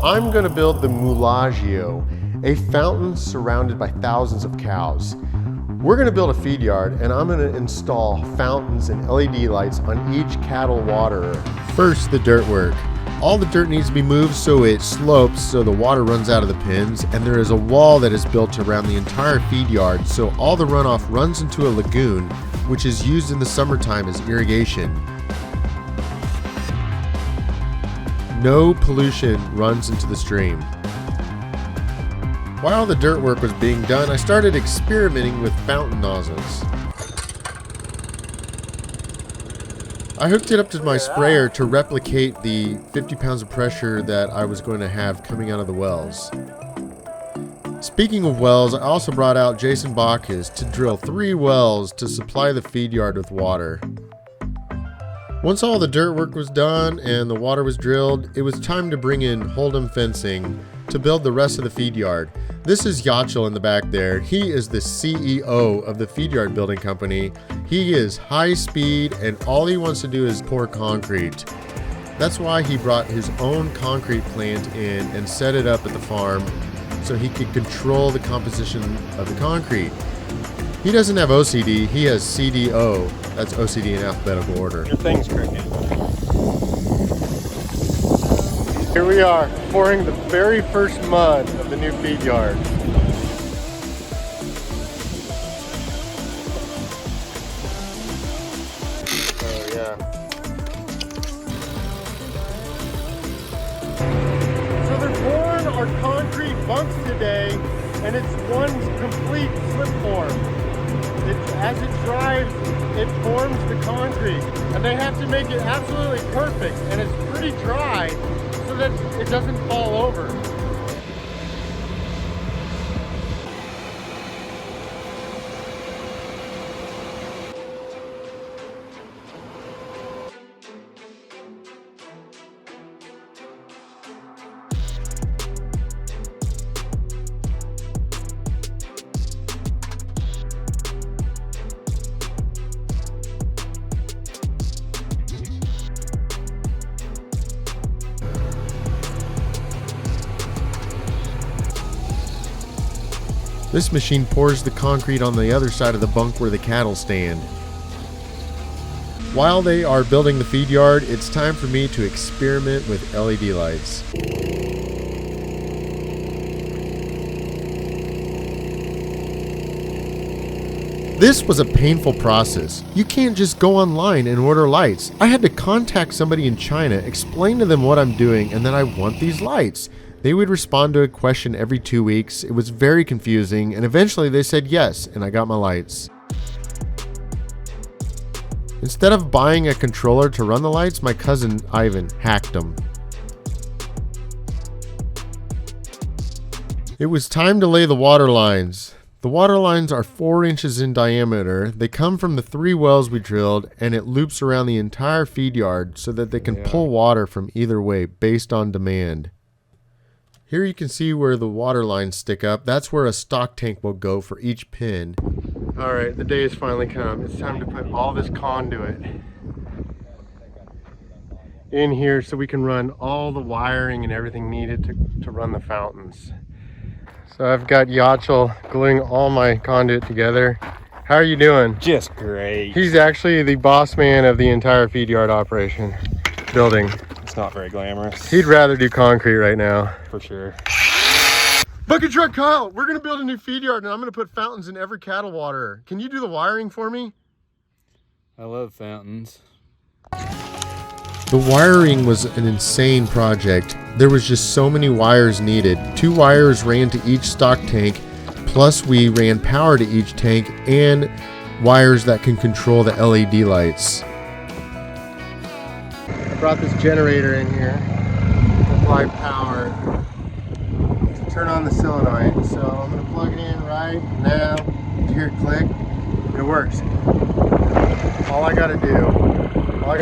I'm going to build the Moolagio, a fountain surrounded by thousands of cows. We're going to build a feed yard, and I'm going to install fountains and LED lights on each cattle waterer. First, the dirt work. All the dirt needs to be moved so it slopes so the water runs out of the pens, and there is a wall that is built around the entire feed yard so all the runoff runs into a lagoon, which is used in the summertime as irrigation. No pollution runs into the stream. While the dirt work was being done, I started experimenting with fountain nozzles. I hooked it up to my sprayer to replicate the 50 pounds of pressure that I was going to have coming out of the wells. Speaking of wells, I also brought out Jason Bacchus to drill 3 wells to supply the feed yard with water. Once all the dirt work was done and the water was drilled, it was time to bring in Hold'em fencing to build the rest of the feed yard. This is Yachel in the back there. He is the CEO of the feed yard building company. He is high speed and all he wants to do is pour concrete. That's why he brought his own concrete plant in and set it up at the farm so he could control the composition of the concrete. He doesn't have OCD, he has CDO. That's OCD in alphabetical order. Your thing's crooked. Here we are, pouring the very first mud of the new feed yard. Oh yeah. So they're pouring our concrete bunks today, and it's one complete slip form. As it dries, it forms the concrete, and they have to make it absolutely perfect, and it's pretty dry so that it doesn't fall over. This machine pours the concrete on the other side of the bunk where the cattle stand. While they are building the feed yard, it's time for me to experiment with LED lights. This was a painful process. You can't just go online and order lights. I had to contact somebody in China, explain to them what I'm doing, and that I want these lights. They would respond to a question every 2 weeks. It was very confusing, and eventually they said yes, and I got my lights. Instead of buying a controller to run the lights, my cousin Ivan hacked them. It was time to lay the water lines. The water lines are 4 inches in diameter. They come from the 3 wells we drilled, and it loops around the entire feed yard so that they can pull water from either way based on demand. Here you can see where the water lines stick up. That's where a stock tank will go for each pin. All right, the day has finally come. It's time to put all this conduit in here so we can run all the wiring and everything needed to run the fountains. So I've got Yachel gluing all my conduit together. How are you doing? Just great. He's actually the boss man of the entire feed yard operation building. It's not very glamorous. He'd rather do concrete right now. For sure. Bucket truck Kyle, we're gonna build a new feed yard and I'm gonna put fountains in every cattle waterer. Can you do the wiring for me? I love fountains. The wiring was an insane project. There was just so many wires needed. 2 wires ran to each stock tank, plus we ran power to each tank and wires that can control the LED lights. I brought this generator in here to apply power to turn on the solenoid. So I'm going to plug it in right now. You hear it click? It works. All I got to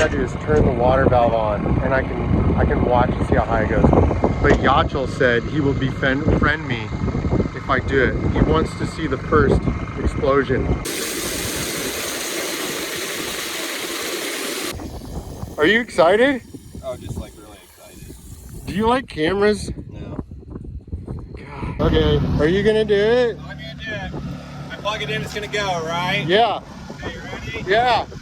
do is turn the water valve on, and I can watch and see how high it goes. But Yachel said he will befriend me if I do it. He wants to see the first explosion. Are you excited? Oh, just like really excited. Do you like cameras? No. Okay, are you gonna do it? I'm gonna do it. I plug it in, it's gonna go, right? Yeah. Okay, you ready? Yeah. Set.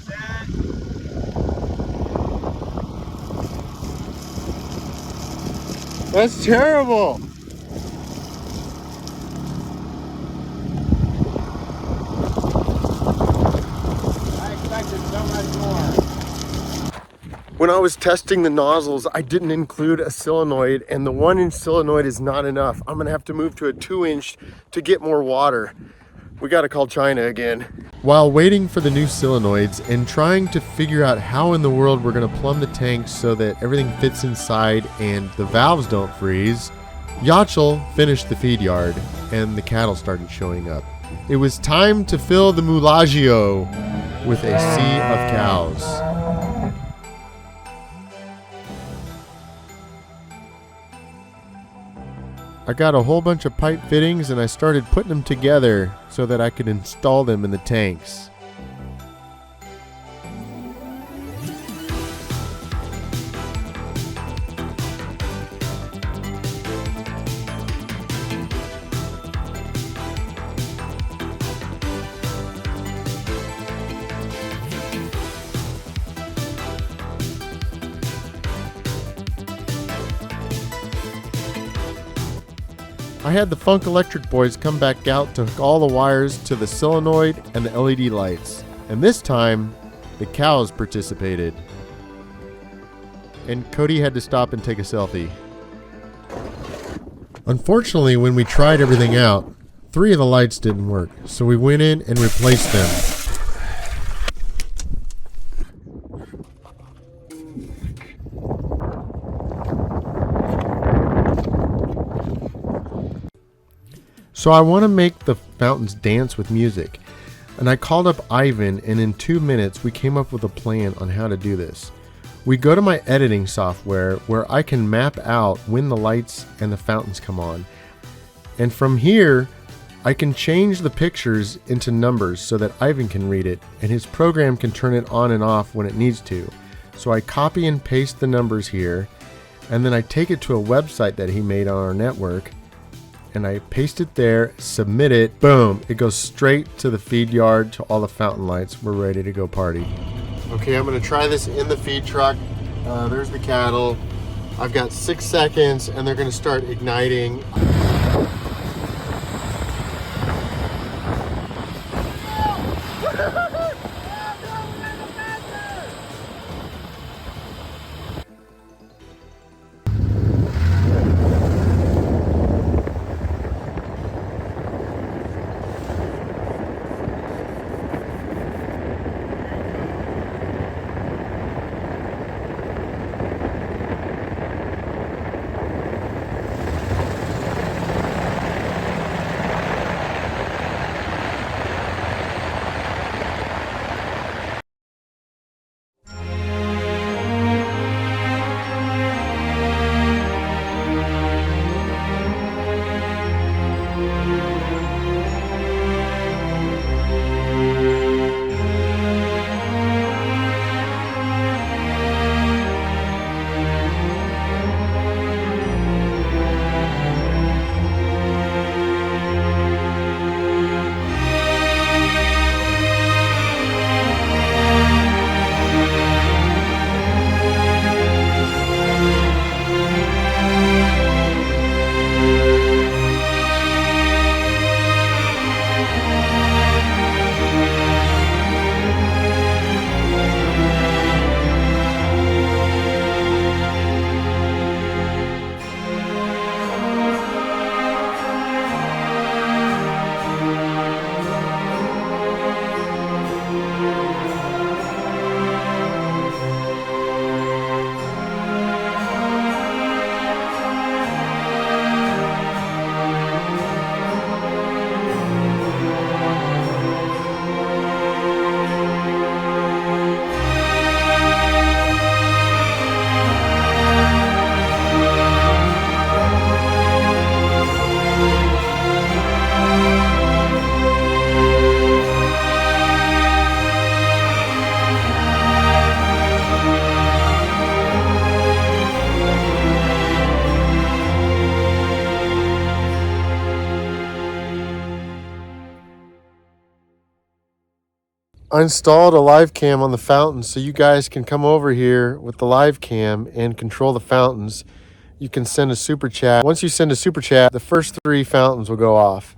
That's terrible. I expected so much more. When I was testing the nozzles, I didn't include a solenoid, and the 1-inch solenoid is not enough. I'm gonna have to move to a 2-inch to get more water. We gotta call China again. While waiting for the new solenoids and trying to figure out how in the world we're gonna plumb the tanks so that everything fits inside and the valves don't freeze, Yachel finished the feed yard and the cattle started showing up. It was time to fill the Moolagio with a sea of cows. I got a whole bunch of pipe fittings and I started putting them together so that I could install them in the tanks. I had the Funk Electric boys come back out to hook all the wires to the solenoid and the LED lights. And this time, the cows participated. And Cody had to stop and take a selfie. Unfortunately, when we tried everything out, 3 of the lights didn't work. So we went in and replaced them. So I want to make the fountains dance with music. And I called up Ivan, and in 2 minutes we came up with a plan on how to do this. We go to my editing software where I can map out when the lights and the fountains come on. And from here, I can change the pictures into numbers so that Ivan can read it, and his program can turn it on and off when it needs to. So I copy and paste the numbers here, and then I take it to a website that he made on our network, and I paste it there, submit it, boom, it goes straight to the feed yard to all the fountain lights. We're ready to go party. Okay, I'm gonna try this in the feed truck. There's the cattle. I've got 6 seconds and they're gonna start igniting. I installed a live cam on the fountain so you guys can come over here with the live cam and control the fountains. You can send a super chat. Once you send a super chat, the first 3 fountains will go off.